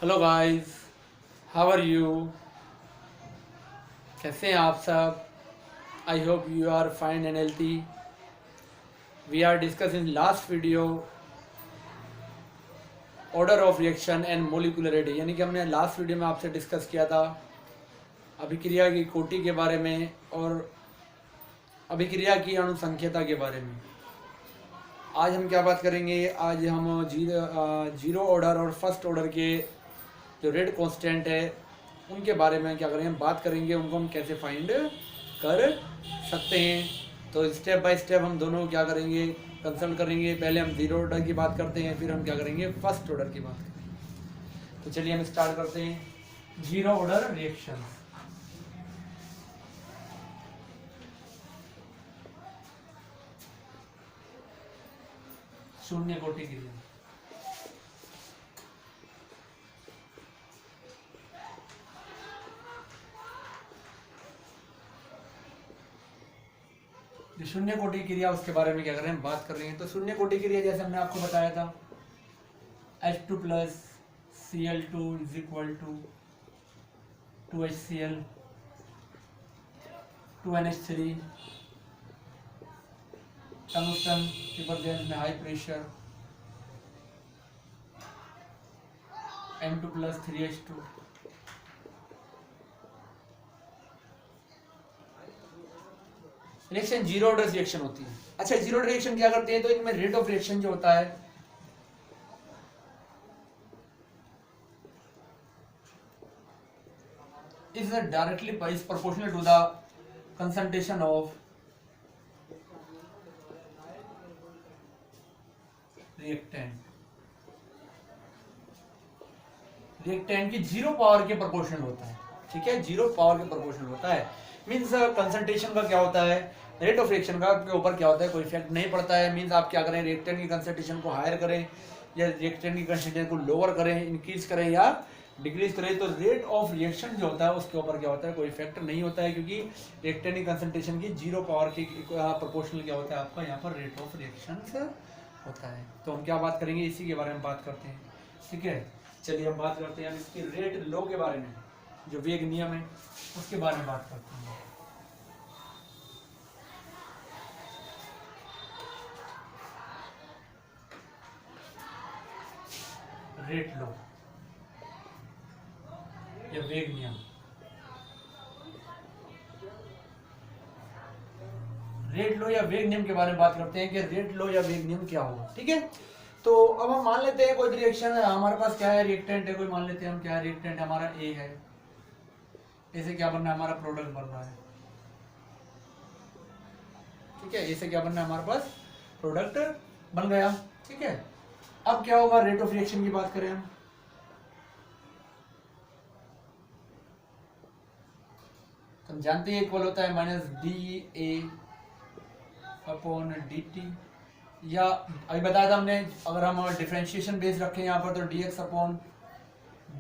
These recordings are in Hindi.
Hello guys, how are you? कैसे हैं आप सब? I hope you are fine and healthy. We are discussing last video order of reaction and molecularity, यानी कि हमने लास्ट वीडियो में आपसे डिस्कस किया था अभिक्रिया की कोटि के बारे में और अभिक्रिया की अणुसंख्यता के बारे में. आज हम क्या बात करेंगे? आज हम जीरो ऑर्डर और फर्स्ट ऑर्डर के जो रेट कांस्टेंट है उनके बारे में क्या करेंगे, बात करेंगे. उनको हम कैसे फाइंड कर सकते हैं. तो स्टेप बाय स्टेप हम दोनों क्या करेंगे, कंसल्ट करेंगे. पहले हम जीरो ऑर्डर की बात करते हैं, फिर हम क्या करेंगे, फर्स्ट ऑर्डर की बात करेंगे. तो चलिए हम स्टार्ट करते हैं. Zero order reaction. शून्य कोटि के लिए जो शून्य कोटि क्रिया उसके बारे में क्या कर रहे हैं, बात कर रहे हैं. तो शून्य कोटि क्रिया जैसे हमने आपको बताया था, H2 plus Cl2 is equal to 2HCl 2NH3 tungsten की प्रेजेंस में high pressure M2 plus 3H2. Reaction zero order reaction होती है. अच्छा, जीरो ऑर्डर रिएक्शन क्या करते हैं? तो इनमें रेट ऑफ रिएक्शन जो होता है is directly is proportional to the concentration of reactant. Reactant की जीरो पावर के प्रोपोर्शनल होता है. ठीक है, जीरो पावर के प्रोपोर्शनल होता है. मींस कंसंट्रेशन का क्या होता है, रेट ऑफ रिएक्शन का के ऊपर क्या होता है, कोई इफेक्ट नहीं पड़ता है. मींस आप क्या करें, रिएक्टेंट की कंसंट्रेशन को हायर करें या रिएक्टेंट की कंसंट्रेशन को लोअर करें, इंक्रीज करें या डिक्रीज करें, तो रेट ऑफ रिएक्शन जो होता है उसके ऊपर क्या होता है, कोई इफेक्ट नहीं होता है, क्योंकि रिएक्टेंट की कंसंट्रेशन की जीरो पावर के प्रोपोर्शनल क्या होता है, आपका यहाँ पर रेट ऑफ रिएक्शन होता है. तो हम क्या बात करेंगे, इसी के बारे में बात करते हैं. ठीक है, चलिए हम बात करते हैं इसके रेट लॉ के बारे में, जो वेग नियम है उसके बारे में बात करते हैं. रेट लॉ या वेग नियम. रेट लॉ या वेग नियम के बारे में बात करते हैं कि रेट लॉ या वेग नियम क्या होगा. ठीक है, तो अब हम मान लेते हैं कोई रिएक्शन है, हमारे पास क्या है, रिएक्टेंट है कोई, मान लेते हैं हम क्या है, रिएक्टेंट हमारा ए है. ऐसे क्या बनना है, हमारा प्रोडक्ट बन रहा है. ठीक है, ऐसे क्या बनना है, हमारे पास प्रोडक्ट बन गया. ठीक है, अब क्या होगा, रेट ऑफ रिएक्शन की बात करें हम जानते हैं इक्वल होता है minus d a upon d T, या अभी बताया था हमने, अगर हम डिफरेंशिएशन बेस रखें यहाँ पर तो d x upon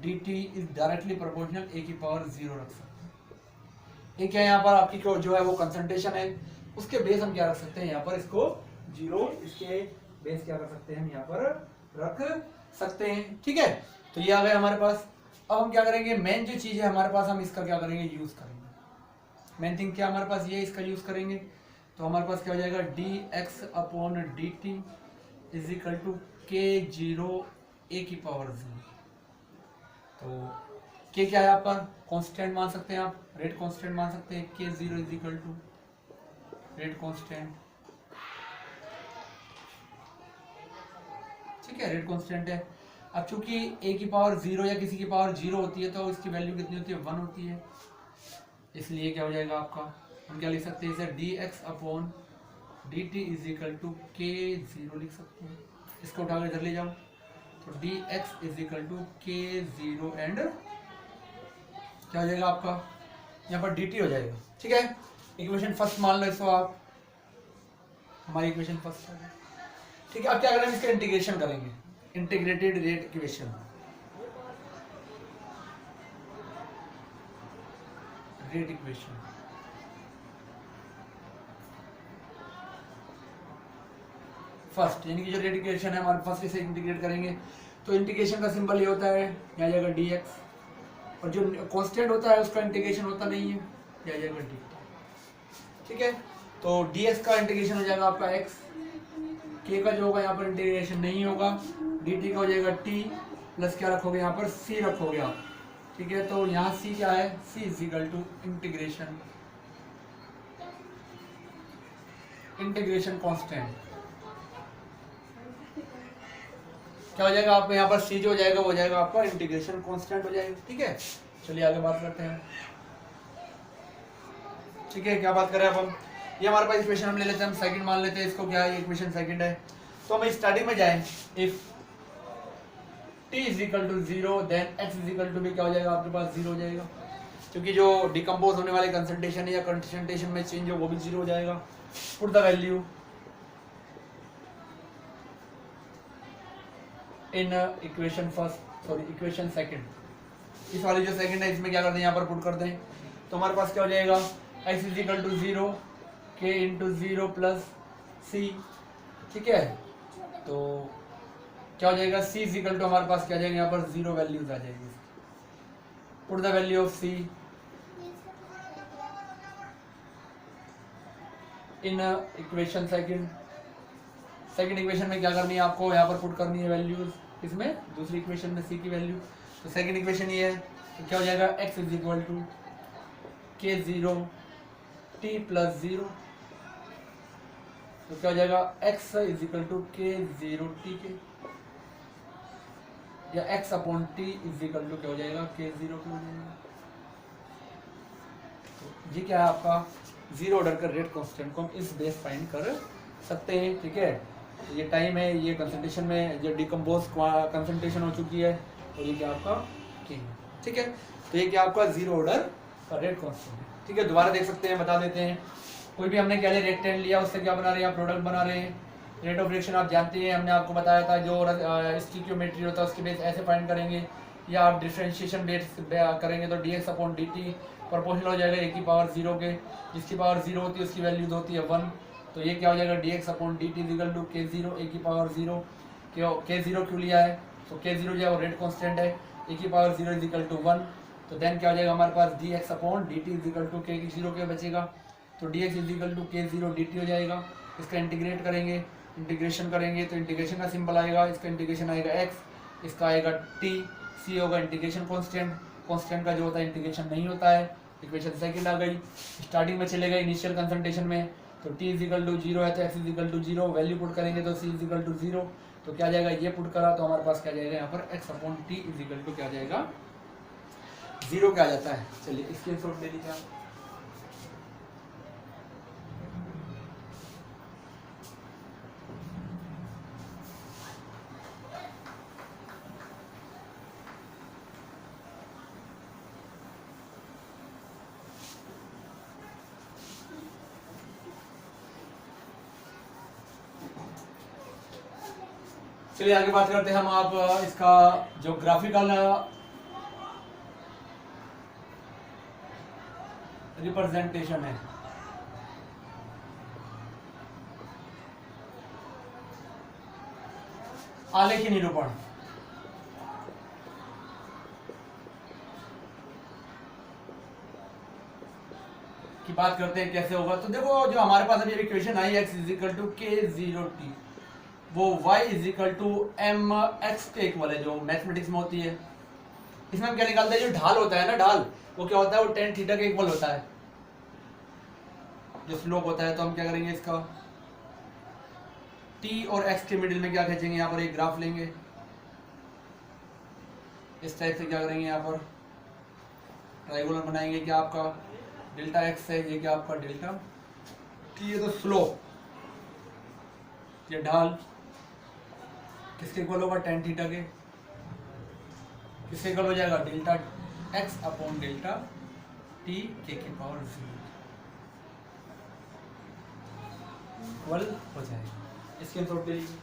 d t is directly proportional ए की पावर 0 रख सकते हैं. एक है यहाँ पर आपकी जो है वो कंसंट्रेशन है, उसके बेस हम क्या रख सकते हैं, यहाँ पर इसको 0, इसके बेस क्या कर सकते हैं, हम यहाँ पर रख सकते हैं. ठीक है, तो ये आ गया हमारे पास. अब हम क्या करेंगे, मेन जो चीज़ है हमारे पास, हम इसका क्या करेंगे, यूज़ करेंगे. मेन थिंग क्या हमारे पास ये, इसका यूज़ करेंगे. तो हमारे पास क्या हो जाएगा, d x upon d t is equal to k 0 ए की पावर 0. तो के क्या है आपका, कांस्टेंट मान सकते हैं आप, रेट कांस्टेंट मान सकते हैं. K 0 is equal to rate constant. ठीक है, रेट कांस्टेंट है. अब चूंकि ए की पावर 0 या किसी की पावर 0 होती है तो इसकी वैल्यू कितनी होती है, 1 होती है. इसलिए क्या हो जाएगा आपका, हम क्या लिख सकते हैं इसे, d x upon d t is equal to k 0 लिख सकते हैं. इसको उठा कर इधर ले जाओ, तो d x is equal to k 0 and क्या हो जाएगा आपका, यहाँ पर डी टी हो जाएगा. ठीक है, इक्वेशन फर्स्ट मान लो इसको आप, हमारी इक्वेशन फर्स्ट है. ठीक है, अब क्या करेंगे, इसका इंटीग्रेशन करेंगे, integrated rate equation, rate equation. First यानी कि जो रेट इक्वेशन है हमारे फर्स्ट इसे इंटीग्रेट करेंगे तो इंटीग्रेशन का सिंबल ये होता है, यहाँ जाएगा dx, और जो कांस्टेंट होता है उसका इंटीग्रेशन होता नहीं है, यहाँ जाएगा dt। ठीक है, तो dx का इंटीग्रेशन हो जाएगा आपका x, k का जो होगा यहाँ पर इंटीग्रेशन नहीं होगा, dt का हो जाएगा t प्लस क्या रखोगे यहाँ पर c रखोगे आप। ठीक है, तो यहाँ c क्या है, c is equal to integration constant, क्या हो जाएगा आपको यहाँ पर c जो हो जाएगा वो हो जाएगा आपका इंटीग्रेशन कांस्टेंट हो जाएगा। ठीक है, चलिए आगे बात करते हैं। ठीक है, क्या बात करें अब हम, ये हमारे पास इक्वेशन हम ले लेते हैं, हम सेकंड मान लेते हैं इसको, क्या है इक्वेशन सेकंड है। तो हम स्टार्टिंग में जाएं, if t is equal to 0 then x is equal to भी क्या हो जाएगा आपके पास 0 हो जाएगा, क्योंकि जो डिकम्पोज होने वाले कंसंट्रेशन है या कंसंट्रेशन में चेंज हो वो भी 0 हो जाएगा। Put the value in equation first, sorry equation second, इस वाली जो सेकंड है इसमें क्या कर दें, यहाँ पर पुट कर दें। तो हमारे पास क्या हो जाएगा, x is equal to 0 k into 0 plus c। ठीक है, तो क्या हो जाएगा, c इज इक्वल टू हमारे पास क्या आ जाएगा, यहाँ पर 0 वैल्यूज आ जाएगी। Put the value of c in equation second, second equation में क्या करनी है आपको, यहाँ पर पुट करनी है वैल्यूज, इसमें दूसरी इक्वेशन में c की वैल्यू। तो सेकंड इक्वेशन ये है, तो क्या हो जाएगा, x is equal to k0 t plus 0, तो क्या हो जाएगा, x is equal to k0 t के, या x upon t is equal to क्या हो जाएगा, k0 के हो जाएगा। तो ये क्या है आपका जीरो ऑर्डर का रेट कांस्टेंट को हम इस बेस फाइंड कर सकते हैं। ठीक है, तो ये टाइम है, ये कंसंट्रेशन में जो डिकम्पोज कंसंट्रेशन हो चुकी है, और ये क्या आपका k है। ठीक है, तो ये क्या आपका जीरो ऑर्डर का रेट कांस्टेंट है। ठीक है, दोबारा देख सकते हैं, बता देते हैं। कोई भी हमने क्या लिया, रेक्टेंगल लिया, उससे क्या बना रहे हैं, प्रोडक्ट बना रहे हैं। रेट ऑफ रिएक्शन आप जानते हैं, हमने आपको बताया था, जो स्टिकियोमेट्री होता है उसके बेस ऐसे फाइंड करेंगे, या आप डिफरेंशिएशन बेस करेंगे तो dx अपॉन dt प्रोपोर्शनल हो जाएगा a की पावर 0 के, जिसकी पावर 0 होती है उसकी वैल्यू होती है 1। तो ये क्या हो जाएगा, dx upon dt equal to k0 a की पावर 0। k0 क्यों लिया है, तो k0 जो है वो रेट कांस्टेंट है, a की पावर 0 इज इक्वल टू 1। तो देन क्या हो जाएगा हमारे पास, dx upon dt is equal to k की 0 के बचेगा, तो dx is equal to k0 dt हो जाएगा। इसका इंटीग्रेट करेंगे, इंटीग्रेशन करेंगे तो इंटीग्रेशन का सिंबल आएगा, इसका इंटीग्रेशन आएगा x, इसका आएगा t, c होगा इंटीग्रेशन कांस्टेंट, कांस्टेंट का जो होता है इंटीग्रेशन नहीं होता है। इक्वेशन सेकंड आ गई, स्टार्टिंग में चले गए इनिशियल कंसंट्रेशन में, तो t इज इक्वल टू 0 है तो x is equal to 0, value put करेंगे तो c इज इक्वल टू 0, तो क्या जाएगा, ये पुट करा तो हमारे पास क्या जाएगा, यहाँ पर x upon t is equal to क्या जाएगा, 0 क्या आ जाता है। चलिए स्क्रीनशॉट ले लीजिए आप। चलिए आगे बात करते हैं हम, आप इसका जो ग्राफिकल रिप्रेजेंटेशन है, आलेखी निरूपण, की बात करते हैं कैसे होगा। तो देखो जो हमारे पास अभी इक्वेशन आई x is equal to k0t, वो y is equal to mx के इक्वल है, जो मैथमेटिक्स में होती है। इसमें हम क्या निकालते हैं, जो ढाल होता है ना, ढाल वो क्या होता है, वो tan थीटा के इक्वल होता है, जो स्लोप होता है। तो हम क्या करेंगे, इसका t और x के मिडिल में क्या खींचेंगे, यहाँ पर एक ग्राफ लेंगे, इस टाइप से क्या करेंगे, यहाँ पर ट्राइगोनल बनाएंगे, क्या आपका डेल्टा x है, ये क्या आपका डेल्टा t है, तो स्लोप, ये ढाल किसके इक्वल होगा, tan थीटा के, किसके इक्वल हो जाएगा, delta x upon delta t k की पावर 0 इक्वल हो जाएगा। इसके स्क्रीनशॉट ले लीजिए।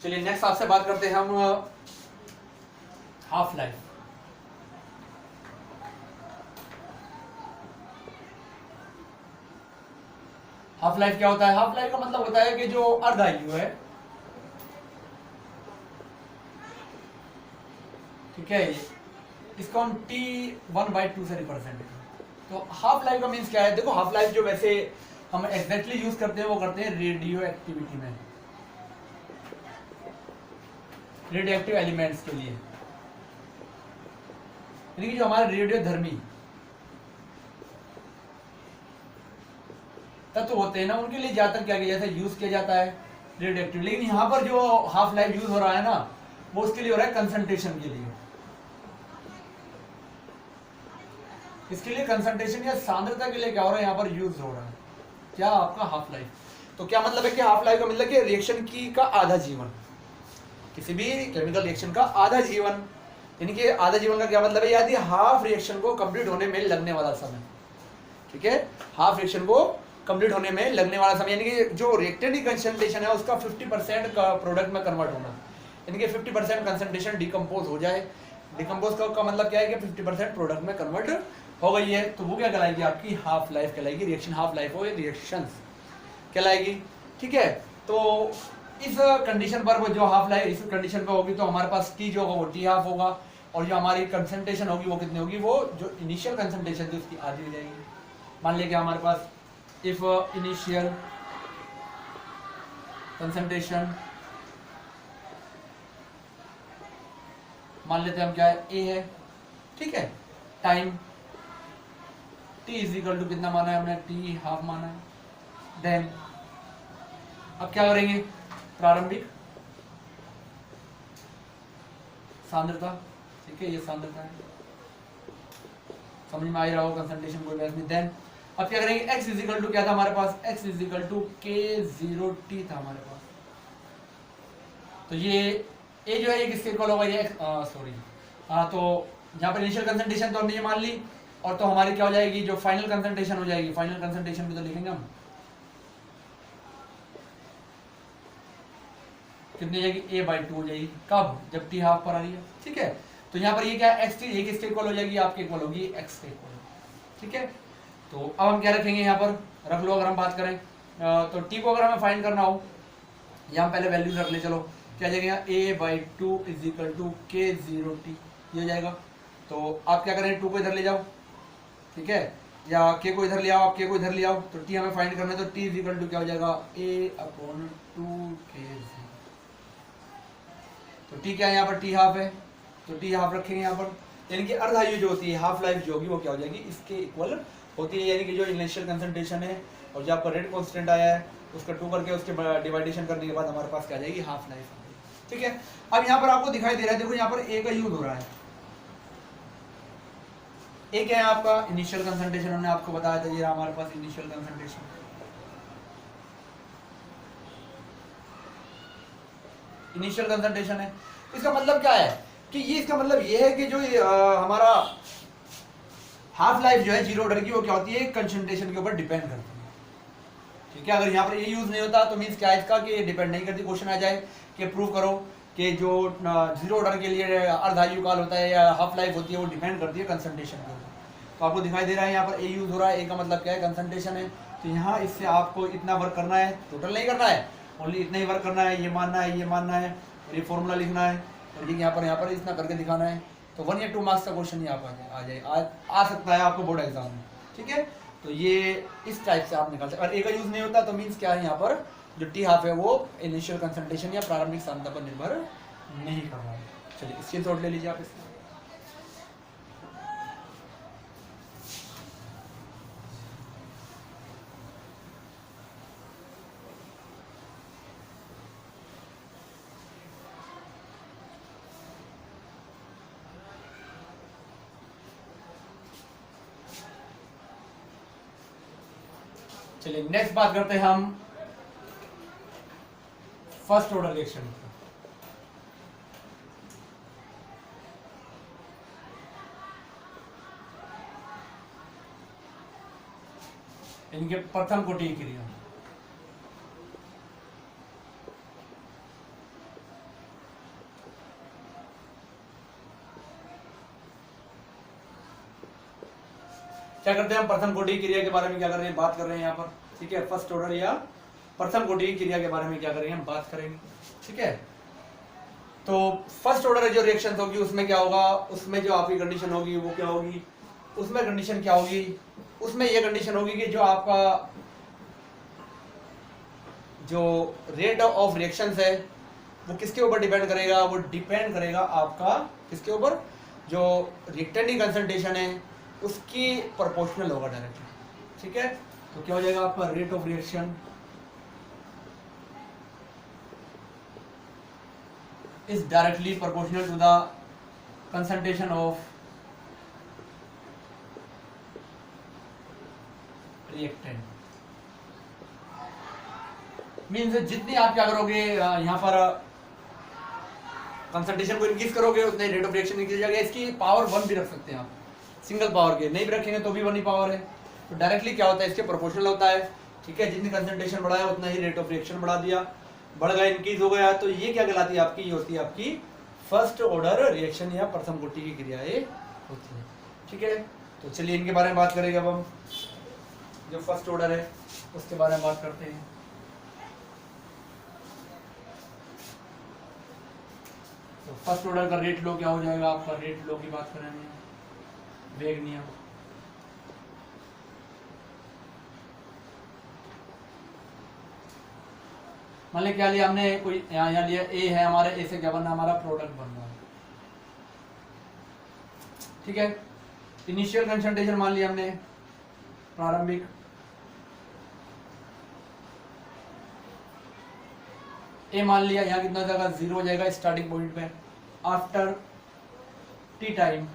चलिए नेक्स्ट आपसे बात करते हैं हम हाफ लाइफ। हाफ लाइफ क्या होता है? हाफ लाइफ का मतलब होता है कि जो अर्ध आयु है, ठीक है, इसको हम T1/2 से रिप्रेजेंट करें। तो हाफ लाइफ का मीन्स क्या है? देखो हाफ लाइफ जो वैसे हम एग्जैक्टली यूज करते हैं वो करते हैं रेडियो एक्टिविटी में, रेडियो एक्टिव एलिमेंट्स के लिए, यानी कि जो हमारे रेडियो धर्मी तत्व होते हैं ना, उनके लिए ज्यादातर क्या किया जाता है? यूज किया जाता है रेडियो एक्टिव। लेकिन यहाँ पर जो हाफ लाइफ यूज हो रहा है ना, वो उसके लिए हो रहा है कंसंट्रेशन के लिए। इसके लिए कंसंट्रेशन या सांद्रता के लिए क्या हो रहा है? यहाँ पर यूज हो रहा है क्या? आपका हाफ लाइफ। तो क्या मतलब है कि हाफ लाइफ का मतलब कि रिएक्शन की का आधा जीवन, किसी भी केमिकल रिएक्शन का आधा जीवन, यानी कि आधा जीवन का क्या मतलब है? यदि हाफ रिएक्शन को कंप्लीट होने में लगने वाला समय, ठीक है, हाफ रिएक्शन को कंप्लीट होने में लगने वाला समय, यानी कि जो रिएक्टेंट की कंसंट्रेशन है उसका 50% का प्रोडक्ट में कन्वर्ट होना, यानी कि 50% कंसंट्रेशन डिकम्पोज हो जाए। डिकम्पोज का मतलब क्या है कि 50% प्रोडक्ट में कन्वर्ट हो गई है, तो वो क्या कहलाएगी? आपकी हाफ लाइफ कहलाएगी। रिएक्शन हाफ लाइफ हो, रिएक्शंस कहलाएगी, ठीक है। तो इस कंडीशन पर वो जो हाफ लाइफ इस कंडीशन पर होगी तो हमारे पास टी जो होगा वो टी हाफ होगा, और जो हमारी कंसंट्रेशन होगी वो कितनी होगी? वो जो इनिशियल कंसंट्रेशन थी उसकी आधी हो जाएगी। मान लिया कि हमारे पास इफ इनिशियल कंसंट्रेशन, मान लेते हैं हम क्या है? ए है, ठीक है। Time t is equal to कितना माना है हमने? t हाफ माना है। देन अब क्या करेंगे? प्रारंभिक सांद्रता, ठीक है, ये सांद्रता है, समझ में आ रहा हो, कंसंट्रेशन कोई बात नहीं। देन अब क्या करेंगे? x इज इक्वल टू क्या था हमारे पास? x is equal to K0t था हमारे पास। तो ये a जो है ये किसके इक्वल होगा? ये सॉरी, तो यहाँ पर इनिशियल कंसंट्रेशन तो हमने ये मान ली, और तो हमारी क्या हो जाएगी? जो फाइनल कंसंट्रेशन हो जाएगी, फाइनल कंसंट्रेशन भी तो लिखेंगे हम, कितनी जाएगी? A/2 हो जाएगी। कब? जब t हाफ पर आ रही है, ठीक है। तो यहाँ पर ये क्या है? x t, ये किसके इक्वल हो जाएगी? आपके इक्वल होगी x के इक्वल, ठीक है। तो अब हम क्या रखेंगे? यहाँ पर रख लो, अगर हम बात करें तो t को अगर हमें फाइंड करना हो, यहाँ पहले वैल्यूज रख ले, चलो क्या जाएगा? A/2 is equal to K0t, ये हो जाएगा। तो आप क्या करें? 2 को इधर ले जाओ, ठीक है, या k को इधर ले आओ, आप k को इधर ले आओ, तो t हमें फाइंड करना है, तो t इज इक्वल टू क्या हो जाएगा? A/2K0। तो t क्या है यहाँ पर? t हाफ है, तो t हाफ रखेंगे यहाँ पर, यानी कि अर्ध आयु जो होती है, हाफ लाइफ जो होगी वो क्या हो जाएगी? इसके इक्वल होती है, यानी कि जो इनिशियल कंसंट्रेशन है और जो आपका रेट कांस्टेंट आया है उसका 2 करके उसके डिवाइडेशन करने के बाद हमारे पास क्या आ जाएगी? हाफ लाइफ, ठीक है। अब यहाँ पर आपको दिखाई दे रहा है, देखो यहाँ पर a का यूज हो रहा है। a क्या है आपका? इनिशियल कंसंट्रेशन, हमने आपको बताया था, ये हमारे पास इनिशियल कंसंट्रेशन, इनिशियल कंसंट्रेशन है। इसका मतलब क्या है कि ये, इसका मतलब ये है कि जो हमारा हाफ लाइफ जो है जीरो ऑर्डर की, वो क्या होती है? कंसंट्रेशन के ऊपर डिपेंड करती है, ठीक है। अगर यहाँ पर ये यूज नहीं होता तो मीन्स क्या है इसका? कि डिपेंड नहीं करती। क्वेश्चन आ जाए कि प्रूव करो कि जो जीरो ऑर्डर के लिए अर्धायु काल होता है या हाफ लाइफ होती है वो डिपेंड करती है कंसंट्रेशन के ऊपर। तो आपको दिखाई दे रहा है यहाँ पर ए यूज हो रहा है, ए का मतलब क्या है? कंसंट्रेशन है। तो यहाँ इससे आपको इतना वर्क करना है, टोटल नहीं करना है, ओनली इतना ही वर्क करना है, ये मानना है, ये मानना है, और ये फॉर्मूला लिखना है, और ये यहाँ पर इतना करके दिखाना है। तो 1 या 2 मार्क्स का क्वेश्चन ही आ सकता है आपको बोर्ड एग्जाम में, ठीक है। तो ये इस टाइप से आप निकाल सकते। अगर ए का यूज नहीं होता तो मीन्स क्या है? यहाँ पर जो टी हाफ है वो इनिशियल कंसंट्रेशन या प्रारंभिक सांद्रता पर निर्भर नहीं कर रहा है। चलिए इसकी शॉट ले लीजिए आप इसमें। चलिए नेक्स्ट बात करते हैं हम फर्स्ट ऑर्डर रिएक्शन। इनके प्रथम कोटि की क्रिया। क्या करते हैं हम प्रथम कोटि की क्रिया के बारे में क्या कर रहे हैं, बात कर रहे हैं यहाँ पर, ठीक है। फर्स्ट ऑर्डर या प्रथम कोटि की क्रिया के बारे में क्या करेंगे हम, बात करेंगे, ठीक है। तो फर्स्ट ऑर्डर जो रिएक्शन होगी उसमें क्या होगा, उसमें जो आपकी कंडीशन होगी वो क्या होगी, उसमें कंडीशन क्या होगी, उसमें ये कंडीशन होगी कि जो आपका जो रेट ऑफ रिएक्शंस है वो किसके ऊपर डिपेंड करेगा, वो डिपेंड करेगा आपका किसके ऊपर, जो रिएक्टेंट कंसंट्रेशन है उसकी प्रोपोर्शनल होगा डायरेक्टली, ठीक है। तो क्या हो जाएगा आपका rate of reaction is directly proportional to the concentration of reactant. Means जितनी आप क्या करोगे यहाँ पर कंसंट्रेशन को इंक्रीज करोगे उतने रेट ऑफ रिएक्शन इंक्रीज हो जाएगा। इसकी पावर 1 भी रख सकते हैं आप, सिंगल पावर के नहीं भी रखेंगे तो भी 1 ही पावर है। तो डायरेक्टली क्या होता है, इसके प्रोपोर्शनल होता है, ठीक है। जितनी कंसंट्रेशन बढ़ाया उतना ही रेट ऑफ रिएक्शन बढ़ा दिया, बढ़ गया, इंक्रीज हो गया। तो ये क्या कहलाती है आपकी, ये होती है आपकी फर्स्ट ऑर्डर रिएक्शन या प्रथम कोटि की क्रियाएं होती है, ठीक है। तो चलिए इनके बारे में बात करेंगे अब हम, जो फर्स्ट ऑर्डर है उसके बारे में बात करते हैं। तो फर्स्ट ऑर्डर का रेट लो क्या हो जाएगा आपका, रेट लो की बात करेंगे, वेग नियम। मान लिया क्या लिया हमने, कोई यहाँ लिया ए है हमारे, ए से क्या बनना, हमारा प्रोडक्ट बन रहा है, ठीक है। इनिशियल कंसंट्रेशन मान लिया हमने प्रारंभिक, ए मान लिया, यहाँ कितना हो जाएगा 0 हो जाएगा स्टार्टिंग पॉइंट पे। आफ्टर टी टाइम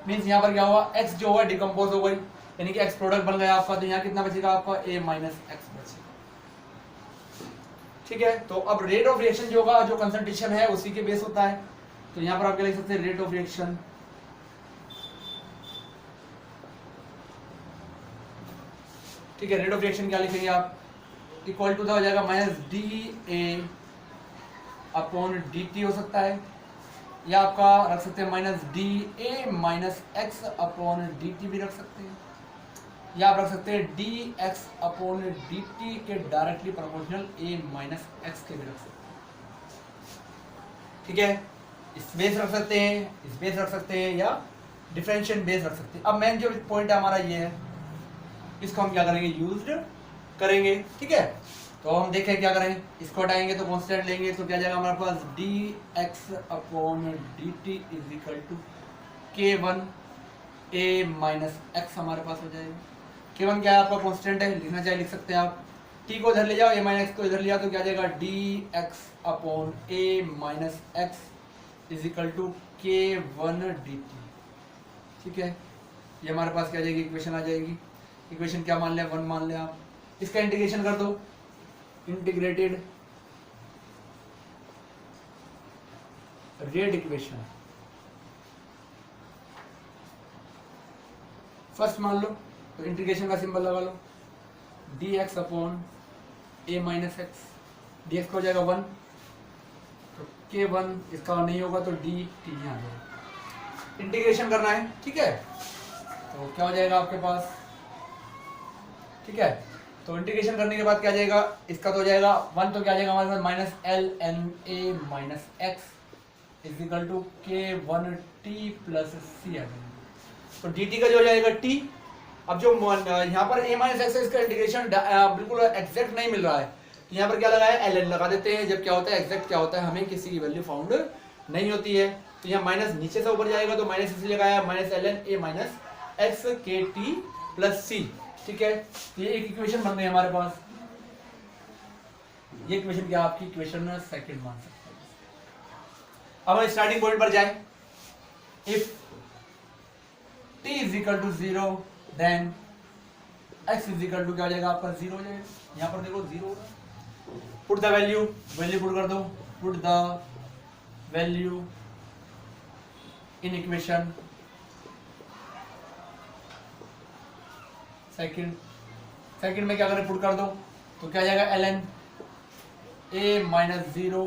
मीन्स यहाँ पर क्या हुआ, एक्स जो हुआ डिकम्पोज हो गई, यानी कि एक्स प्रोडक्ट बन गया आपका। तो यहाँ कितना बचेगा आपका, ए माइनस एक्स बचेगा, ठीक है। तो अब रेट ऑफ रिएक्शन जो होगा, जो कंसंट्रेशन है उसी के बेस होता है। तो यहाँ पर आप क्या लिख सकते हैं, रेट ऑफ रिएक्शन ठीक है। रेट ऑफ रिएक्शन क्या लिखेंगे आप, इक्वल टू हो जाएगा minus d a upon d t हो सकता है, या आपका रख सकते हैं minus d a minus x upon d t भी रख सकते हैं, या आप रख सकते हैं d x upon d t के directly proportional a minus x के भी रख सकते हैं, ठीक है। इस बेस रख सकते हैं, इस बेस रख सकते हैं, या डिफरेंशिएट बेस रख सकते हैं। अब मेन जो पॉइंट है हमारा ये है, इसको हम क्या करेंगे, यूज्ड करेंगे, ठीक है। तो हम देखें क्या करें, इसको हटाएंगे तो कांस्टेंट लेंगे, तो क्या जाएगा हमारे पास d x upon d t is equal to k one a minus x हमारे पास हो जाएगा। के वन क्या है आपका, कांस्टेंट है, लिखना चाहिए लिख सकते हैं आप। टी को इधर ले जाओ, ए माइनस को इधर लिया तो क्या जाएगा d x upon a minus x is equal to k one d t, ठीक है। ये हमारे पास क्या जाएगी, इक्वेशन आ जाएगी। इक्वेशन क्या मान लिया, 1 मान लिया आप। इसका इंटीग्रेशन कर दो, इंटीग्रेटेड रेट इक्वेशन फर्स्ट मान लो, तो इंटीग्रेशन का सिंबल लगा लो, D x upon a minus x, D x हो जाएगा 1, तो के 1 इसका नहीं होगा तो डी टी यहाँ आ जाएगा। इंटीग्रेशन करना है, ठीक है। तो क्या हो जाएगा आपके पास, ठीक है। तो इंटीग्रेशन करने के बाद क्या जाएगा, इसका तो हो जाएगा 1, तो क्या जाएगा हमारे पास minus l n a minus x is equal to k one t plus c आ जाएगा। तो डी टी का जो हो जाएगा टी। अब जो यहाँ पर ए माइनस एक्स है, इसका इंटीग्रेशन बिल्कुल एग्जैक्ट नहीं मिल रहा है, तो यहाँ पर क्या लगा है, एल एन लगा देते हैं। जब क्या होता है एग्जैक्ट क्या होता है, हमें किसी की वैल्यू फाउंड नहीं होती है, तो यहाँ माइनस नीचे से ऊपर जाएगा, तो माइनस इसलिए लगाया minus l n a minus x k t plus c, ठीक है। तो ये एक इक्वेशन बन गई हमारे पास। ये इक्वेशन क्या आपकी इक्वेशन सेकंड मान सकते हैं। अब हम स्टार्टिंग पॉइंट पर जाएं, if t is equal to 0 then x is equal to क्या हो जाएगा आपका 0 हो जाएगा। यहाँ पर देखो 0 होगा, पुट द वैल्यू पुट कर दो, put the value in equation second में क्या करें, पुट कर दो, तो क्या जाएगा l n a minus 0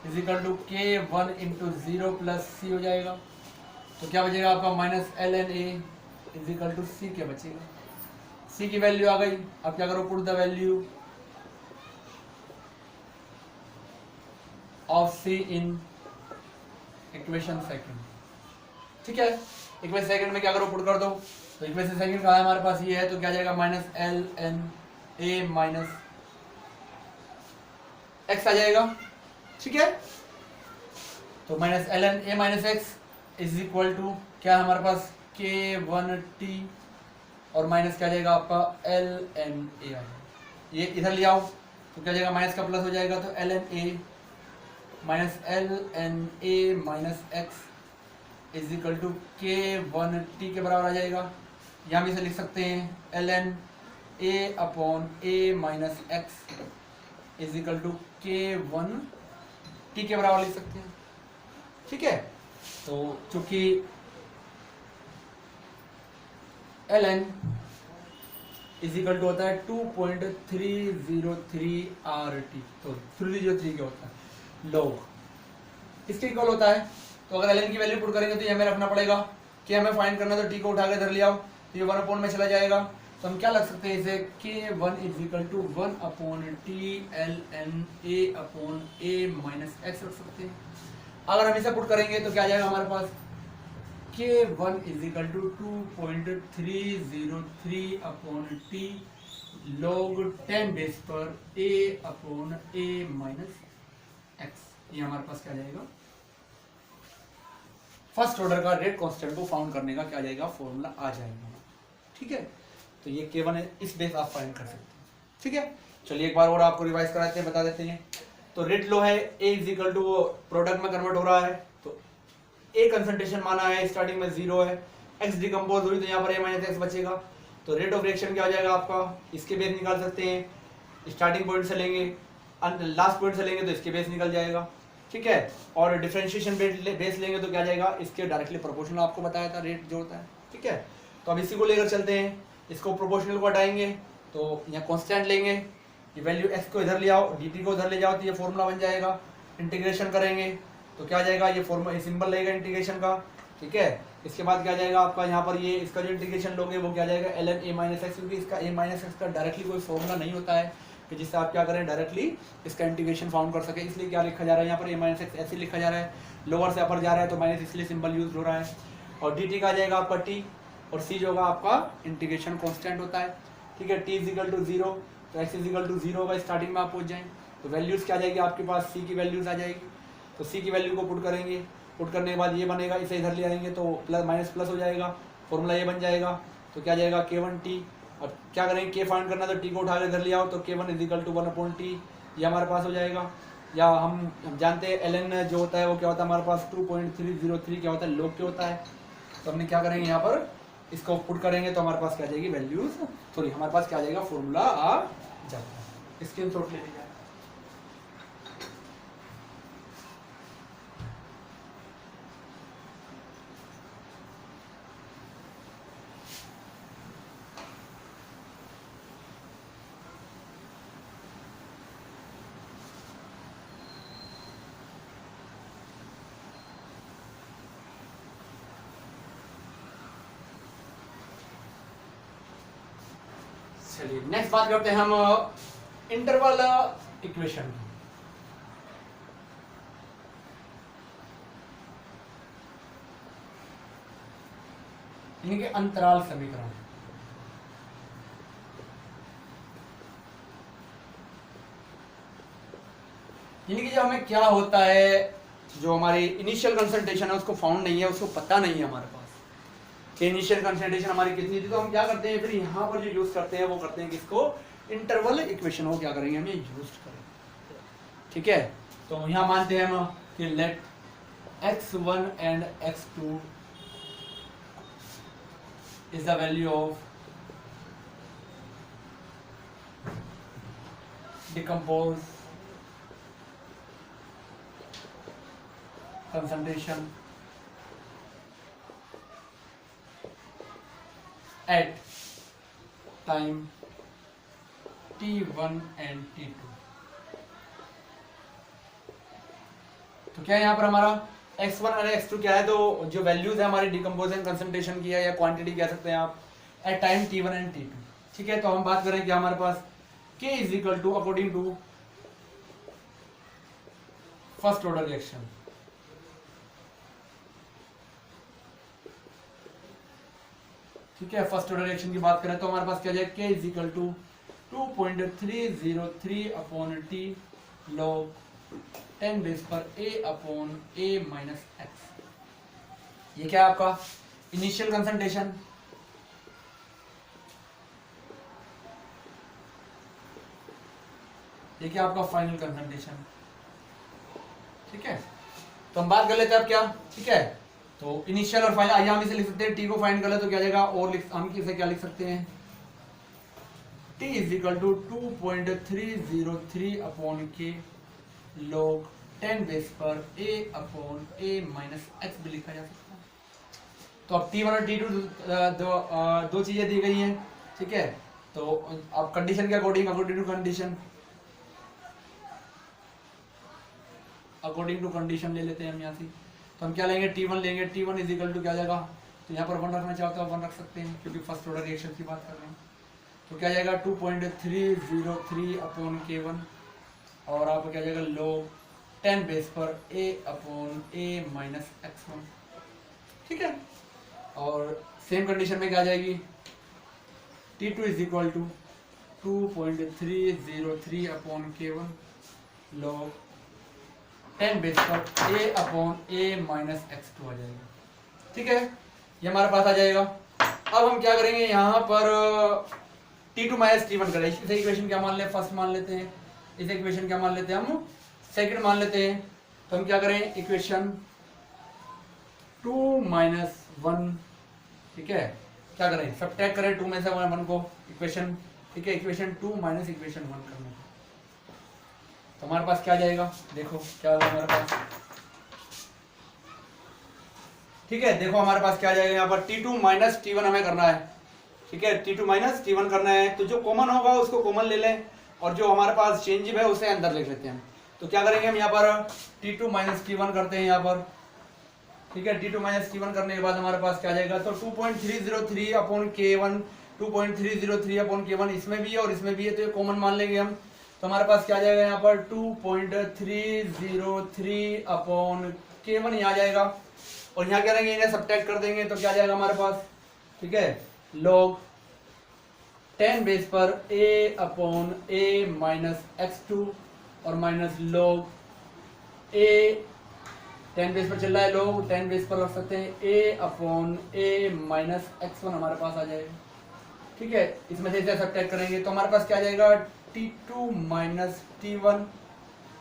is equal to k 1 into 0 plus सी हो जाएगा। तो क्या बचेगा आपका minus l n a is equal to c क्या बचेगा, सी की वैल्यू आ गई। अब क्या करो, put the value of c in equation second. ठीक है, इक्वेशन सेकंड में क्या करो, पुट कर दो। तो इक्वेशन सेकंड का है हमारे पास ये है, तो क्या जाएगा minus l n a minus x आ जाएगा। ठीक है, तो minus l n a minus x is equal to क्या है हमारे पास के वन टी और माइनस क्या जाएगा आपका एल एन ए आ जाएगा। ये इधर ले आओ तो क्या जाएगा, माइनस का प्लस हो जाएगा, तो l n a minus l n a minus x is equal to k one t के बराबर आ जाएगा। यहाँ भी इसे लिख सकते हैं l n a upon a minus x is equal to k one t के बराबर लिख सकते हैं। ठीक है, तो चूंकि l n is equal to होता है 2.303 आर टी, तो 303 क्या होता है लोग, इसके इक्वल होता है। तो अगर एल एन की वैल्यू पुट करेंगे तो ये हमें रखना पड़ेगा कि हमें फाइंड करना, तो टी को उठा के इधर ले आओ तो ये 1 अपॉन में चला जाएगा। तो हम क्या लग सकते हैं इसे, k one is equal to 1 upon t l n a upon a minus x रख सकते हैं। अगर हम इसे पुट करेंगे तो क्या आ जाएगा हमारे पास, k one is equal to 2.303 upon t लॉग 10 बेस पर a upon a minus x. ये हमारे पास क्या जाएगा, फर्स्ट ऑर्डर का रेट कांस्टेंट को फाउंड करने का क्या जाएगा, फॉर्मूला आ जाएगा। ठीक है, तो ये के1 है, इस बेस आप फाइंड कर सकते हैं। ठीक है, चलिए एक बार और आपको रिवाइज कराते हैं, बता देते हैं। तो रेट लो है ए इज इक्वल टू प्रोडक्ट में कन्वर्ट हो रहा है, तो ए कंसंट्रेशन माना है, स्टार्टिंग में 0 है, एक्स डिकम्पोज हुई तो यहाँ पर ए माइनस एक्स बचेगा। तो रेट ऑफ रिएक्शन क्या हो जाएगा आपका, इसके बेस निकाल सकते हैं, स्टार्टिंग पॉइंट से लेंगे लास्ट पॉइंट से लेंगे तो इसके बेस निकल जाएगा। ठीक है, और डिफरेंशिएशन बेस लेंगे तो क्या जाएगा, इसके डायरेक्टली प्रोपोर्शनल आपको बताया था रेट जो होता है। ठीक है, तो अब इसी को लेकर चलते हैं, इसको प्रोपोर्शनल को हटाएंगे तो यहाँ कांस्टेंट लेंगे, ये वैल्यू एक्स को इधर ले आओ, डी टी को इधर ले जाओ तो ये फॉर्मूला बन जाएगा। इंटीग्रेशन करेंगे तो क्या जाएगा, ये फॉर्मूला सिंबल लगेगा इंटीग्रेशन का। ठीक है, इसके बाद क्या जाएगा आपका यहाँ पर, ये इसका जो इंटीग्रेशन लोगे वो क्या जाएगा l n a minus x, क्योंकि इसका ए माइनस एक्स का डायरेक्टली कोई फॉर्मूला नहीं होता है कि जिससे आप क्या करें डायरेक्टली इसका इंटीग्रेशन फाउंड कर सके, इसलिए क्या लिखा जा रहा है यहाँ पर ए माइनस एक्स ऐसे लिखा जा रहा है, लोअर से अपर जा रहा है तो माइनस इसलिए सिंबल यूज हो रहा है। और डी टी का जाएगा आपका टी, और सी जो होगा आपका इंटीग्रेशन कांस्टेंट होता है। ठीक है, टी इज इक्वल टू 0 तो एक्स इज इक्वल टू 0 होगा, स्टार्टिंग में आप पहुंच जाएंगे तो वैल्यूज क्या जाएगी आपके पास, सी की वैल्यूज आ जाएगी। तो सी की वैल्यू को पुट करेंगे, पुट करने के बाद ये बनेगा, इसे इधर ले आएंगे तो प्लस माइनस प्लस हो जाएगा, फॉर्मूला ये बन जाएगा। तो क्या जाएगा के वन टी, और क्या करेंगे के फाइंड करना तो टी को उठा के इधर ले आओ तो k one is equal to 1 upon t, ये हमारे पास हो जाएगा। या हम जानते हैं एल एन जो होता है वो क्या होता है हमारे पास 2.303 क्या होता है लोग क्या होता है। तो हमने क्या करेंगे यहाँ पर इसको पुट करेंगे तो हमारे पास क्या जाएगी वैल्यूज, सॉरी हमारे पास क्या जाएगा फॉर्मूला आ जाता है। स्क्रीनशॉट ले लीजिए। चलिए नेक्स्ट बात करते हैं हम इंटरवल इक्वेशन। यानी कि अंतराल समीकरण। यानी कि जो हमें क्या होता है, जो हमारी इनिशियल कंसंट्रेशन है उसको फाउंड नहीं है, उसको पता नहीं है हमारे पास कि इनिशियल कंसंट्रेशन हमारी कितनी थी, तो हम क्या करते हैं फिर यहाँ पर जो यूज करते हैं वो करते हैं किसको, इंटरवल इक्वेशन को क्या करेंगे हम यूज करेंगे। ठीक है, तो यहाँ मानते हैं हम कि let x1 and x2 is the value of decompose concentration at time t1 and t2। तो क्या है यहाँ पर हमारा x1 और x2 क्या है, तो जो वैल्यूज है हमारी डिकम्पोजिशन कंसंट्रेशन की है या क्वांटिटी कह सकते हैं आप at time t1 and t2। ठीक है, तो हम बात करें क्या हमारे पास k is equal to according to first order reaction. ठीक है, फर्स्ट ऑर्डर रिएक्शन की बात करें तो हमारे पास क्या जाए k is equal to 2.303 upon t log 10 base पर a upon a minus x। ये क्या है आपका इनिशियल कंसंट्रेशन, ये क्या आपका फाइनल कंसंट्रेशन। ठीक है, तो हम बात कर लेते हैं अब क्या। ठीक है, तो इनिशियल और फाइनल, आइए हम इसे लिख सकते हैं, टी को फाइंड कर ले तो क्या जाएगा, और हम इसे क्या लिख सकते हैं, t is equal to 2.303 upon k log 10 base पर a upon a minus x भी लिखा जा सकता है। तो अब t1 और t2 दो चीजें दी गई हैं। ठीक है, तो अब कंडीशन के अकॉर्डिंग अकॉर्डिंग टू कंडीशन ले लेते हैं हम यहाँ से। तो हम क्या लेंगे, t1 लेंगे, t1 इज इक्वल टू क्या जाएगा, तो यहाँ पर 1 रखना चाहते हो 1 रख सकते हैं क्योंकि फर्स्ट ऑर्डर रिएक्शन की बात कर रहे हैं। तो क्या जाएगा 2.303 अपॉन k1 और आपको क्या जाएगा log 10 बेस पर a upon a minus x1। ठीक है, और सेम कंडीशन में क्या आ जाएगी, t2 is equal to 2.303 upon k1 log 10 base पर a upon a minus x2 आ जाएगा। ठीक है, ये हमारे पास आ जाएगा। अब हम क्या करेंगे, यहाँ पर t2 माइनस t1 करें, इसे इक्वेशन क्या मान लें, फर्स्ट मान लेते हैं, इसे इक्वेशन क्या मान लेते हैं, हम सेकंड मान लेते हैं। तो हम क्या करें, इक्वेशन 2 माइनस 1, ठीक है, क्या करें, सब्ट्रैक्ट करें 2 में से 1 को, इक्वेशन, ठीक है, इक्वेशन 2 माइनस इक्वेशन 1 करना। तो हमारे पास क्या जाएगा, देखो क्या होगा हमारे पास। ठीक है, देखो हमारे पास क्या जाएगा, यहाँ पर t2 माइनस t1 हमें करना है। ठीक है, t2 माइनस t1 करना है, तो जो कॉमन होगा उसको कॉमन ले लें और जो हमारे पास चेंज है उसे अंदर लिख लेते हैं। तो क्या करेंगे हम यहाँ पर t2 माइनस t1 करते हैं यहाँ पर। ठीक है, t2 माइनस t1 करने के बाद हमारे पास क्या जाएगा, तो 2.303 अपॉन k1, 2.303 अपॉन k1 इसमें भी है और इसमें भी है, तो ये कॉमन मान लेंगे हम। तो हमारे पास क्या जाएगा यहाँ पर 2.303 अपॉन k1 यहाँ जाएगा और यहाँ क्या करेंगे, इन्हें सब्ट्रैक्ट कर देंगे तो क्या जाएगा हमारे पास। ठीक है, log 10 बेस पर a upon a minus x2 और माइनस log a 10 बेस पर चल रहा है, log 10 बेस पर रख सकते हैं a upon a minus x1 हमारे पास आ जाएगा। ठीक है, इसमें से इसे सब्ट्रैक्ट करेंगे तो हमारे पास क्या जाएगा, t2 माइनस t1।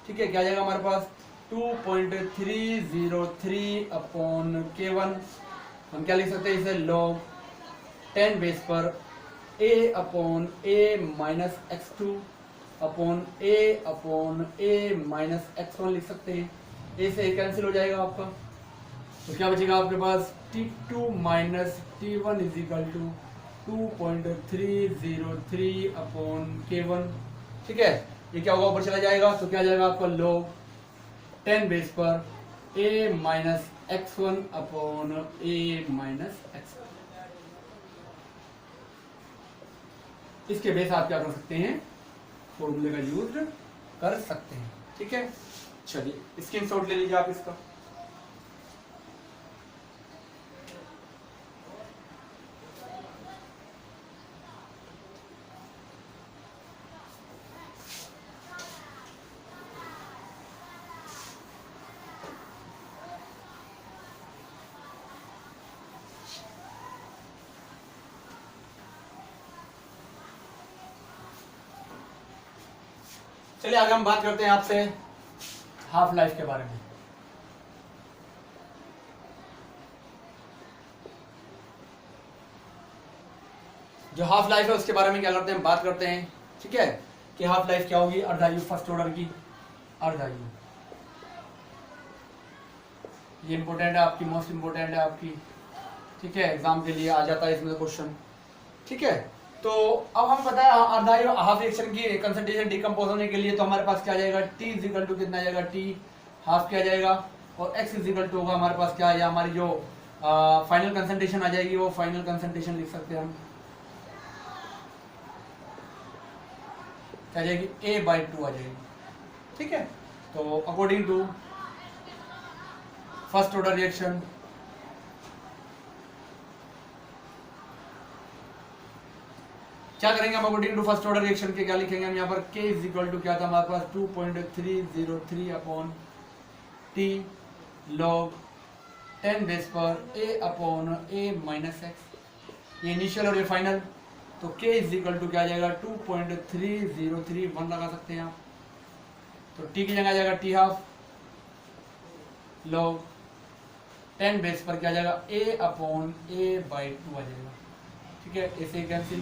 ठीक है, क्या जाएगा हमारे पास 2.303 अपॉन k1, हम क्या लिख सकते हैं इसे, log 10 बेस पर a upon a minus x2 upon a minus x1 लिख सकते हैं। a से a कैंसिल हो जाएगा आपका, तो क्या बचेगा आपके पास, t2 minus t1 is equal to 2.303 upon k1। ठीक है, ये क्या होगा, ऊपर चला जाएगा तो क्या जाएगा आपका log 10 बेस पर a minus x1 upon a minus x1। इसके बेस आप क्या कर सकते हैं, फॉर्मूले का यूज कर सकते हैं। ठीक है, चलिए स्क्रीनशॉट ले लीजिए आप इसका। चलिए आगे हम बात करते हैं आपसे हाफ लाइफ के बारे में। जो हाफ लाइफ है उसके बारे में क्या करते हैं, बात करते हैं। ठीक है, कि हाफ लाइफ क्या होगी, अर्धायु, फर्स्ट ऑर्डर की अर्धायु। ये इंपॉर्टेंट है आपकी, मोस्ट इंपॉर्टेंट है आपकी। ठीक है, एग्जाम के लिए आ जाता है इसमें क्वेश्चन। ठीक है, तो अब हम पता है अर्धायु हाफ रिएक्शन की कंसंट्रेशन डिकम्पोज होने के लिए, तो हमारे पास क्या जाएगा, t इज इक्वल टू कितना जाएगा, t हाफ क्या जाएगा और x इज इक्वल टू होगा हमारे पास क्या, या हमारी जो फाइनल कंसंट्रेशन आ जाएगी वो फाइनल कंसंट्रेशन लिख सकते हैं हम, क्या आ जाएगी, A/2 आ जाएगी। ठीक है, तो according to first order reaction क्या करेंगे हम, according to first order reaction के क्या लिखेंगे हम यहाँ पर, k इज इक्वल टू क्या था हमारे पास 2.303 अपॉन t log 10 बेस पर a upon a minus x, ये इनिशियल और ये फाइनल। तो k इज इक्वल टू क्या आ जाएगा 2.3031 लगा सकते हैं आप, तो t की जगह आ जाएगा t हाफ log 10 बेस पर क्या आ जाएगा a अपॉन a/2 आ जाएगा। ठीक है, ऐसे कैंसिल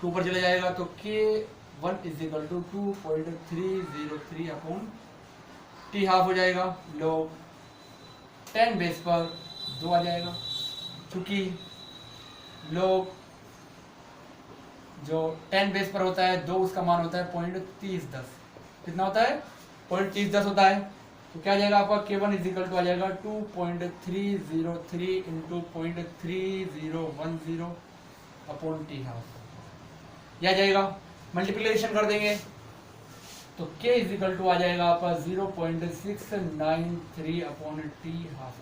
2 पर चले जाएगा तो k1 is equal to 2.303 upon t half हो जाएगा log 10 बेस पर 2 आ जाएगा, क्योंकि log जो 10 बेस पर होता है 2 उसका मान होता है 0.3010, कितना होता है 0.3010 होता है। तो क्या आ जाएगा आपका k1 इज इक्वल टू आ जाएगा 2.303 इंटू 0.3010 अपॉन t हाफ, यह आ जाएगा। मल्टीप्लिकेशन कर देंगे तो k इज इक्वल टू आ जाएगा आपका 0.693 अपॉन t हाफ,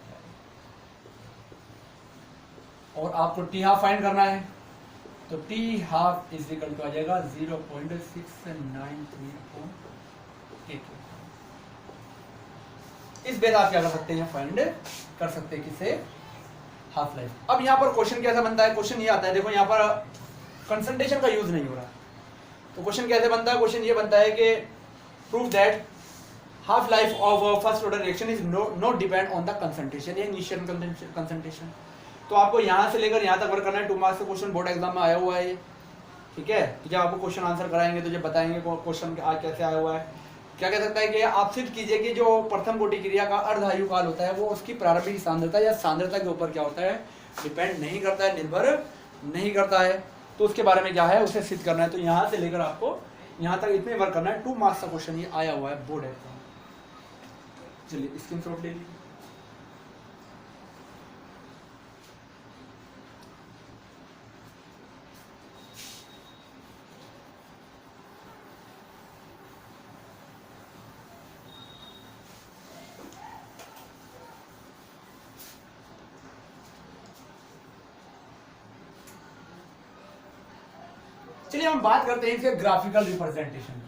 और आपको t हाफ फाइंड करना है तो t half is equal to आ जाएगा 0.693 अपॉन k। इस बेस आप क्या कर सकते हैं, फाइंड कर सकते हैं किसे, हाफ लाइफ। अब यहाँ पर क्वेश्चन कैसा बनता है, क्वेश्चन ये आता है, देखो यहाँ पर कंसंट्रेशन का यूज नहीं हो रहा, तो क्वेश्चन कैसे बनता है, क्वेश्चन ये बनता है कि prove that half life of first order reaction is not depend on the concentration या इनिशियल कंसंट्रेशन। तो आपको यहाँ से लेकर यहाँ तक वर्क करना है, 2 मार्क्स का क्वेश्चन बोर्ड एग्जाम में आया हुआ है। ठीक है, तो जब आपको क्वेश्चन आंसर कराएंगे तो जब बताएंगे क्वेश्चन आज कैसे आया हुआ है। क्या कह सकता है कि आप सिद्ध कीजिए कि जो प्रथम कोटि क्रिया का अर्धायु काल होता है वो उसकी प्रारंभिक सांद्रता या सांद्रता के ऊपर क्या होता है, डिपेंड नहीं करता है, निर्भर नहीं करता है। तो उसके बारे में क्या है, उसे सिद्ध करना है। तो यहाँ से लेकर आपको यहाँ तक इतने वर्क करना है। 2 मार्क्स का क्वेश्चन ये आया हुआ है बोर्ड एग्जाम। चलिए स्क्रीनशॉट ले लीजिए। चलिए हम बात करते हैं इसके ग्राफिकल रिप्रेजेंटेशन।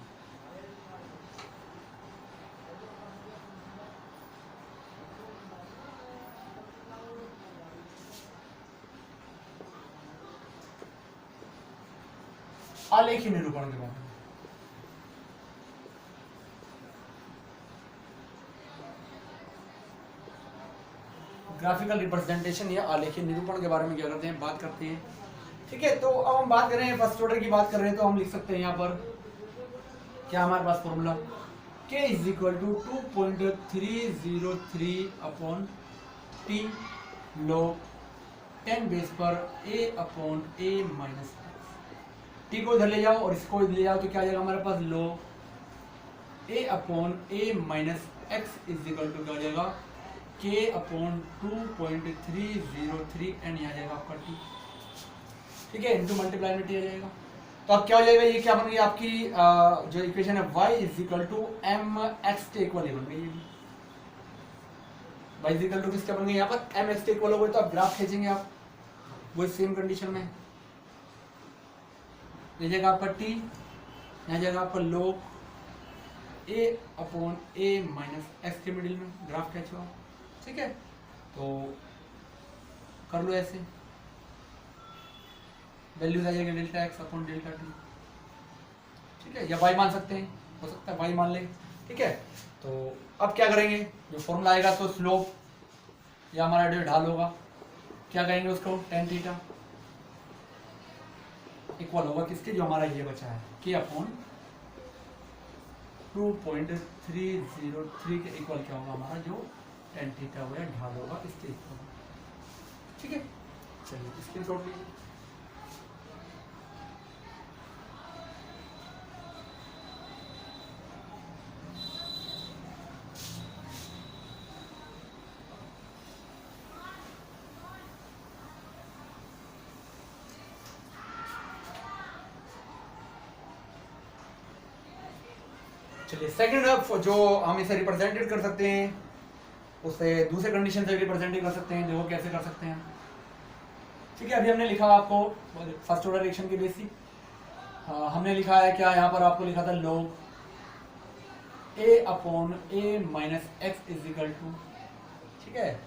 आलेखी निरूपण के बारे में ग्राफिकल रिप्रेजेंटेशन या आलेखी निरूपण के बारे में क्या करते हैं, बात करते हैं। ठीक है, तो अब हम बात कर रहे हैं फर्स्ट ऑर्डर की बात कर रहे हैं, तो हम लिख सकते हैं यहाँ पर क्या हमारे पास formula k is equal to 2.303 upon t log 10 base पर a upon a minus t को इधर ले जाओ और इसको इधर ले जाओ तो क्या आ जाएगा हमारे पास log a upon a minus x is equal to क्या हो जाएगा k अपॉन 2.303 एंड यहाँ जाएगा आपका t। ठीक है, इंटू मल्टीप्लाई में t आ जाएगा। तो अब क्या हो जाएगा, ये क्या बन गई आपकी जो इक्वेशन है y is equal to mx के इक्वल बन गई। y इज इक्वल टू किसका बन गई यहाँ पर, mx के इक्वल हो गई। तो आप ग्राफ खींचेंगे आप वो सेम कंडीशन में, ये जाएगा आपका t, यहाँ जाएगा आपका log a upon a minus x के मिडिल में ग्राफ खींचो। ठीक है, तो कर लो ऐसे, वैल्यूज आ जाएगी delta x upon delta T. ठीक है, या वाई मान सकते हैं, हो सकता है वाई मान लें। ठीक है, तो अब क्या करेंगे, जो फॉर्मूला आएगा तो स्लोप या हमारा जो ढाल होगा क्या कहेंगे उसको, tan थीटा इक्वल होगा किसके, जो हमारा ये बचा है k अपॉन 2.303 के इक्वल क्या होगा हमारा जो tan थीटा हुआ ढाल होगा इसके इक्वल। ठीक है, चलिए स्क्रीनशॉट लीजिए। चलिए सेकंड जो हम इसे रिप्रेजेंटेड कर सकते हैं उसे दूसरे कंडीशन से रिप्रेजेंट कर सकते हैं। देखो कैसे कर सकते हैं। ठीक है, अभी हमने लिखा आपको फर्स्ट ऑर्डर रिएक्शन की बेसिक हमने लिखा है क्या, यहाँ पर आपको लिखा था log a upon a minus x is equal to, ठीक है,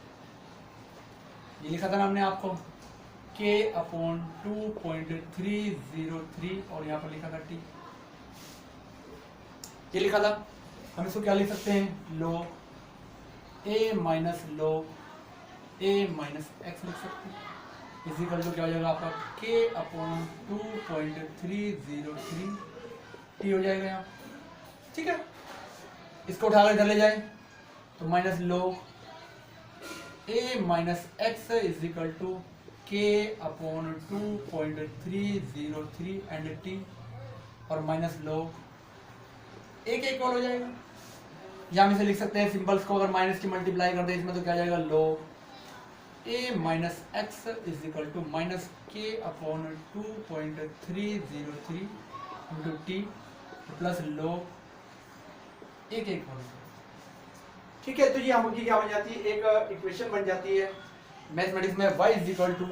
ये लिखा था ना हमने आपको k अपॉन 2.303 और यहाँ पर लिखा था t, ये लिखा था। हम इसको क्या लिख सकते हैं, log a minus log a minus x लिख सकते हैं इजिकल टू क्या हो जाएगा आपका k अपॉन 2.303 t हो जाएगा यहाँ। ठीक है, इसको उठाकर इधर ले जाए तो minus log a minus x is equal to k upon 2.303 and t और माइनस log a के इक्वल हो जाएगा। या हम इसे लिख सकते हैं सिंबल्स को अगर माइनस की मल्टीप्लाई कर दे इसमें तो क्या जाएगा, log a minus x is equal to minus k upon 2.303 into t plus log a के इक्वल। ठीक है, तो ये हमकी क्या बन जाती है, एक इक्वेशन बन जाती है मैथमेटिक्स में y is equal to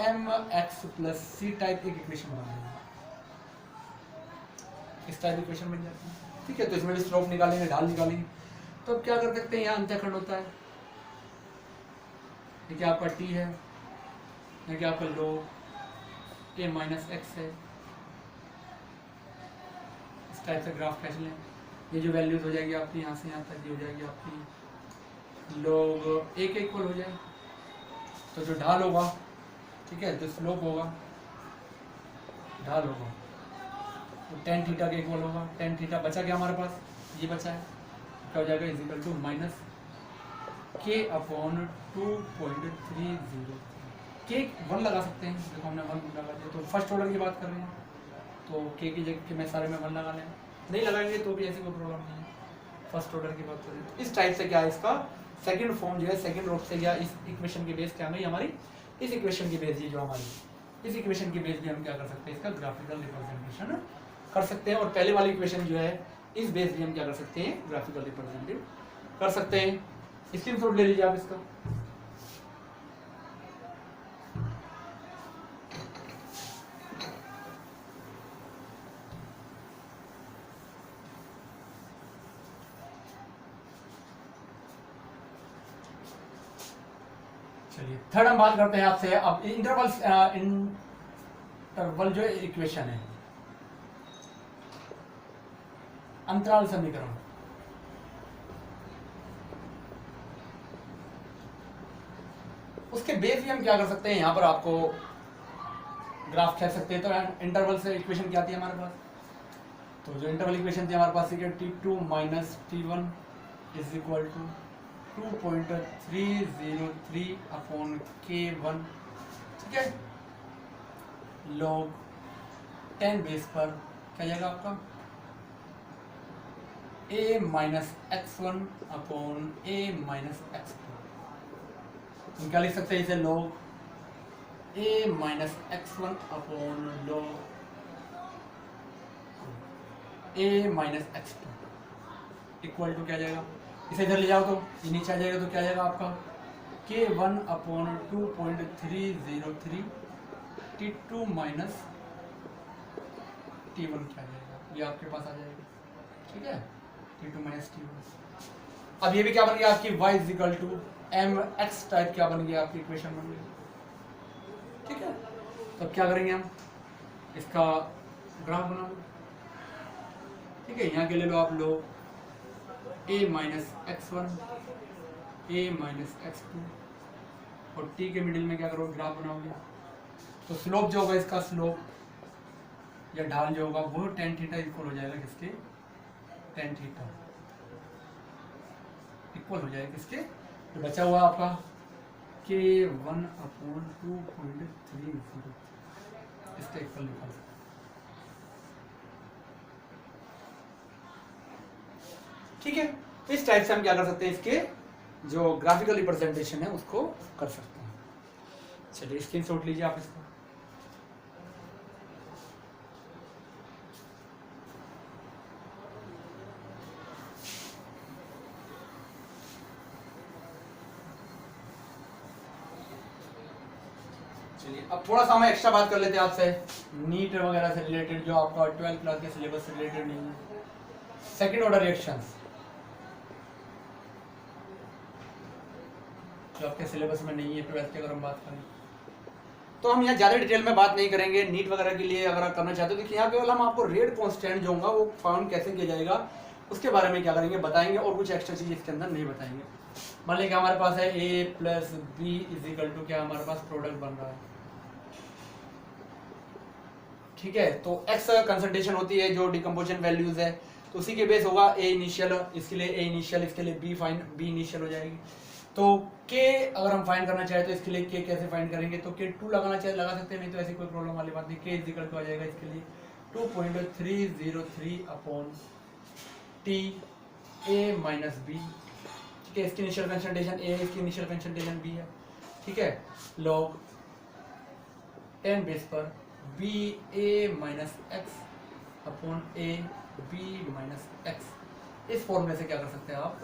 mx plus c type एक इक्वेशन बन जाती है, इस टाइप इक्वेशन बन जाती है। ठीक है, तो इसमें भी स्लोप निकालेंगे, ढाल निकालेंगे। तो अब क्या कर सकते हैं, यहाँ अंतःखंड होता है, ये क्या आपका t है, ये क्या आपका log a माइनस एक्स है। इस टाइप से ग्राफ खींच लें, ये जो वैल्यूज हो जाएगी आपकी यहाँ से यहाँ तक, ये हो जाएगी आपकी log a के इक्वल हो जाए। तो जो ढाल होगा, ठीक है, जो स्लोप होगा, ढाल होगा तो tan थीटा के इक्वल होगा। tan थीटा बचा क्या हमारे पास, ये बचा है, क्या हो जाएगा is equal to minus k upon 2.303 k 1 लगा सकते हैं, देखो हमने 1 लगा दिया। तो फर्स्ट ऑर्डर की बात कर रहे हैं तो k की जगह मैं सारे में 1 लगा लें, नहीं लगाएंगे तो भी ऐसे कोई प्रॉब्लम नहीं है। फर्स्ट ऑर्डर की बात करें तो इस टाइप से क्या है, इसका सेकंड फॉर्म जो है, सेकंड रूप से या इस इक्वेशन की बेस क्या है हमारी, इस इक्वेशन की बेस ये जो हमारी इस इक्वेशन की बेस भी हम क्या कर सकते हैं, इसका ग्राफिकल रिप्रेजेंटेशन कर सकते हैं। और पहले वाली इक्वेशन जो है इस बेस भी हम क्या कर सकते हैं, ग्राफिकल रिप्रेजेंटेशन कर सकते हैं। स्क्रीनशॉट ले लीजिए आप इसका। चलिए थर्ड हम बात करते हैं आपसे अब इंटरवल जो इक्वेशन है, अंतराल समीकरण। उसके बेस भी हम क्या कर सकते हैं, यहाँ पर आपको ग्राफ खींच सकते हैं। तो इंटरवल से इक्वेशन क्या आती है हमारे पास, तो जो इंटरवल इक्वेशन थी हमारे पास t2 minus t1 is equal to 2.303 upon k1, ठीक है, log 10 बेस पर क्या जाएगा आपका a minus x1 upon a minus x2। हम क्या लिख सकते हैं इसे, log a minus x1 upon log a minus x2 equal to क्या जाएगा, इसे इधर ले जाओ तो ये नीचे आ जाएगा, तो क्या जाएगा आपका k1 upon 2.303 t2 minus t1 क्या जाएगा, ये आपके पास आ जाएगा। ठीक है, t2 माइनस t1। अब ये भी क्या बन गया आपकी y is equal to mx type क्या बन गया आपकी इक्वेशन बन गई। ठीक है, तो अब क्या करेंगे हम, इसका ग्राफ बना लो। ठीक है, यहाँ के ले लो आप लो a minus x1 a minus x2 और t के मिडिल में क्या करोगे, ग्राफ बनाओगे। तो स्लोप जो होगा इसका, स्लोप या ढाल जो होगा वो tan थीटा इक्वल हो जाएगा किसके, tan थीटा इक्वल हो जाएगा किसके, तो बचा हुआ आपका k1 अपॉन 2.30 इसका इक्वल निकाल सकते। ठीक है, इस टाइप से हम क्या कर सकते हैं, इसके जो ग्राफिकल रिप्रेजेंटेशन है उसको कर सकते हैं। चलिए स्क्रीनशॉट लीजिए आप इसको। चलिए अब थोड़ा सा हम एक्स्ट्रा बात कर लेते हैं आपसे नीट वगैरह से रिलेटेड, जो आपका 12th क्लास के सिलेबस से रिलेटेड नहीं है। सेकंड ऑर्डर रिएक्शंस जो आपके सिलेबस में नहीं है 12th की अगर हम बात करें, तो हम यहाँ ज़्यादा डिटेल में बात नहीं करेंगे। नीट वगैरह के लिए अगर आप करना चाहते हो तो यहाँ केवल हम आपको रेट कॉन्स्टेंट जो होगा वो फाउंड कैसे किया जाएगा उसके बारे में क्या करेंगे बताएंगे, और कुछ एक्स्ट्रा चीज़ इसके अंदर नहीं बताएंगे। मान लीजिए हमारे पास है a plus b is equal to क्या हमारे पास प्रोडक्ट बन रहा है, ठीक है। तो x कंसंट्रेशन होती है जो डिकम्पोजिशन वैल्यूज है, तो उसी के बेस होगा a इनिशियल, इसके लिए a इनिशियल, इसके लिए b इनिशियल हो जाएगी। तो k अगर हम फाइंड करना चाहे तो इसके लिए k कैसे फाइंड करेंगे, तो k 2 लगाना चाहे लगा सकते हैं, नहीं तो ऐसी कोई प्रॉब्लम वाली बात नहीं। k इज इक्वल टू आ जाएगा इसके लिए 2.303 upon t a minus b, ठीक है। इसकी इनिशियल कंसंट्रेशन a है, इसकी इनिशियल कंसंट्रेशन b है, ठीक है। log 10 बेस पर b a minus x upon a b minus x। इस फॉर्मूले से क्या कर सकते हैं आप,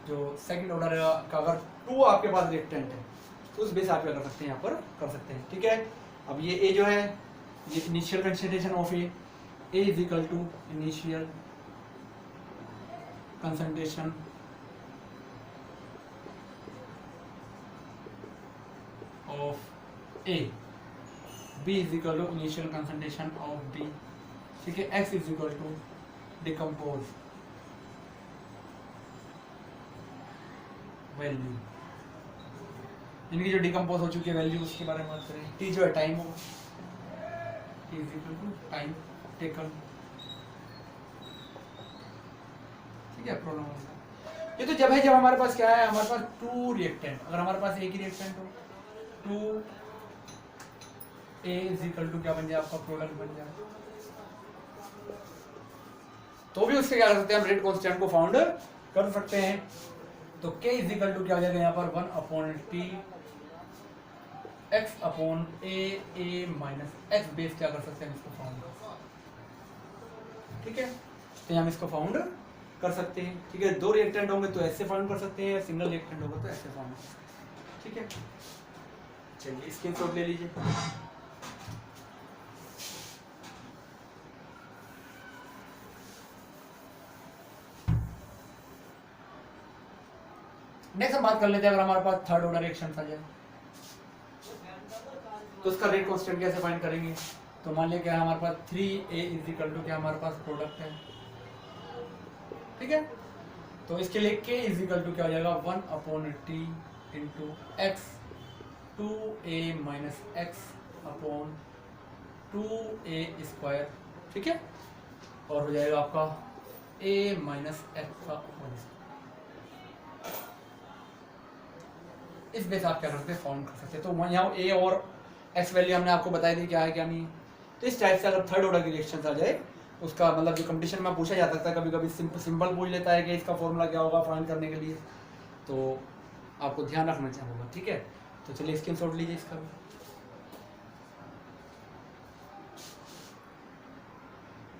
जो सेकंड ऑर्डर का अगर 2 आपके पास रिएक्टेंट है तो उस बेस आप क्या कर सकते हैं यहाँ पर कर सकते हैं, ठीक है। अब ये a जो है ये initial concentration of a is equal to initial concentration of a, b is equal to initial concentration of b, ठीक है। x is equal to decompose value, इनकी जो डिकम्पोज हो चुकी है वैल्यू उसके बारे में बात करें। t जो है टाइम होगा, t is equal to time taken, ठीक है। प्रॉब्लम होगा ये तो जब है जब हमारे पास क्या है, हमारे पास 2 रिएक्टेंट, अगर हमारे पास एक ही रिएक्टेंट हो 2a इज इक्वल टू क्या बन जाए आपका प्रोडक्ट बन जाए, तो भी उससे क्या कर सकते हैं हम रेट कांस्टेंट को फाउंड कर सकते हैं। तो k इज इक्वल टू क्या हो जाएगा यहाँ पर 1 upon t x upon a minus x base क्या कर सकते हैं इसको फाउंड, ठीक है। तो हम इसको फाउंड कर सकते हैं, ठीक है। 2 रिएक्टेंट होंगे तो ऐसे फाउंड कर सकते हैं, सिंगल रिएक्टेंट होगा तो ऐसे फाउंड कर सकते हैं, ठीक है। चलिए स्क्रीनशॉट ले लीजिए। नेक्स्ट हम बात कर लेते हैं, अगर हमारे पास थर्ड ऑर्डर रिएक्शन आ जाए तो उसका रेट कांस्टेंट कैसे फाइंड करेंगे। तो मान लिया क्या हमारे पास 3a इज इक्वल टू क्या हमारे पास प्रोडक्ट है, ठीक है। तो इसके लिए k इज इक्वल टू क्या हो जाएगा 1 upon t into x 2a minus x upon 2a square, ठीक है। और हो जाएगा आपका a माइनस एक्स का होल। इस बेस आप क्या कर सकते हैं फाउंड कर सकते हैं। तो यहाँ a और x वैल्यू हमने आपको बताई दी क्या है क्या नहीं है। तो इस टाइप से अगर थर्ड ऑर्डर की रिएक्शन आ जाए उसका मतलब जो कंडीशन में पूछा जा सकता है, कभी कभी सिंपल पूछ लेता है कि इसका फॉर्मूला क्या होगा फाइंड करने के लिए, तो आपको ध्यान रखना चाहिए होगा, ठीक है। तो चलिए स्क्रीनशॉट लीजिए इसका भी।